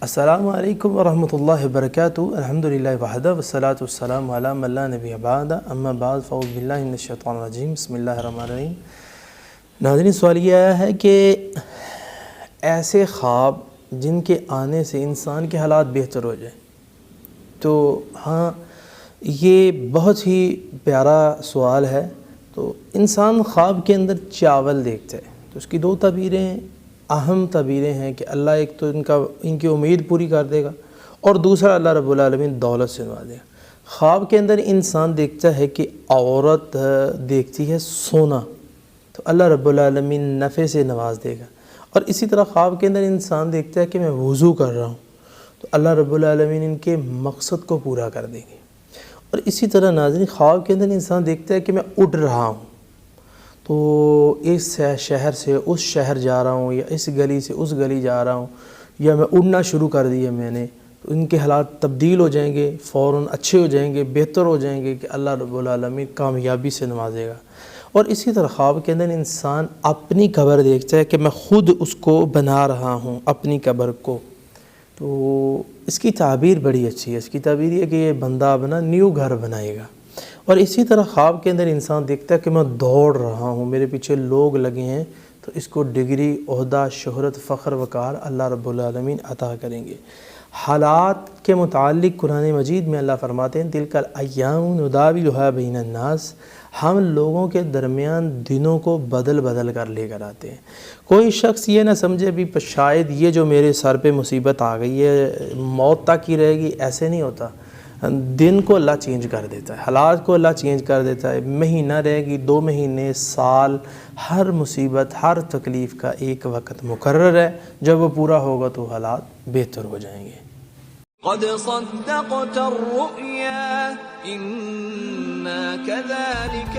السلام علیکم ورحمۃ اللہ وبرکاتہ۔ الحمدللہ وحدہ والصلاۃ والسلام علی من لا نبی بعدہ، اما بعد فاعوذ باللہ من الشیطان الرجیم، بسم اللہ الرحمن الرحیم۔ ناظرین، سوال یہ ہے کہ ایسے خواب جن کے آنے سے انسان کے حالات بہتر ہو جائیں، تو ہاں یہ بہت ہی پیارا سوال ہے۔ تو انسان خواب کے اندر چاول دیکھتا ہے تو اس کی دو تعبیریں اہم تعبیریں ہیں کہ اللہ ایک تو ان کی امید پوری کر دے گا، اور دوسرا اللہ رب العالمین دولت سے نوازے گا۔ خواب کے اندر انسان دیکھتا ہے کہ عورت دیکھتی ہے سونا، تو اللہ رب العالمین نفع سے نواز دے گا۔ اور اسی طرح خواب کے اندر انسان دیکھتا ہے کہ میں وضو کر رہا ہوں، تو اللہ رب العالمین ان کے مقصد کو پورا کر دیں گے۔ اور اسی طرح ناظرین، خواب کے اندر انسان دیکھتا ہے کہ میں اڑ رہا ہوں، تو اس شہر سے اس شہر جا رہا ہوں، یا اس گلی سے اس گلی جا رہا ہوں، یا میں اڑنا شروع کر دیا میں نے، تو ان کے حالات تبدیل ہو جائیں گے، فوراً اچھے ہو جائیں گے، بہتر ہو جائیں گے کہ اللہ رب العالمین کامیابی سے نوازے گا۔ اور اسی طرح خواب کے اندر انسان اپنی قبر دیکھتا ہے کہ میں خود اس کو بنا رہا ہوں، اپنی قبر کو، تو اس کی تعبیر بڑی اچھی ہے۔ اس کی تعبیر یہ کہ یہ بندہ اپنا نیو گھر بنائے گا۔ اور اسی طرح خواب کے اندر انسان دیکھتا ہے کہ میں دوڑ رہا ہوں، میرے پیچھے لوگ لگے ہیں، تو اس کو ڈگری، عہدہ، شہرت، فخر، وقار اللہ رب العالمین عطا کریں گے۔ حالات کے متعلق قرآن مجید میں اللہ فرماتے ہیں تلک الایام نداولها بین الناس، ہم لوگوں کے درمیان دنوں کو بدل بدل کر لے کر آتے ہیں۔ کوئی شخص یہ نہ سمجھے بھی شاید یہ جو میرے سر پہ مصیبت آ گئی ہے موت تک ہی رہے گی، ایسے نہیں ہوتا۔ دن کو اللہ چینج کر دیتا ہے، حالات کو اللہ چینج کر دیتا ہے۔ مہینہ رہے گی، 2 مہینے، سال، ہر مصیبت، ہر تکلیف کا ایک وقت مقرر ہے، جب وہ پورا ہوگا تو حالات بہتر ہو جائیں گے۔ قد صدقت الرؤيا إنا كذلك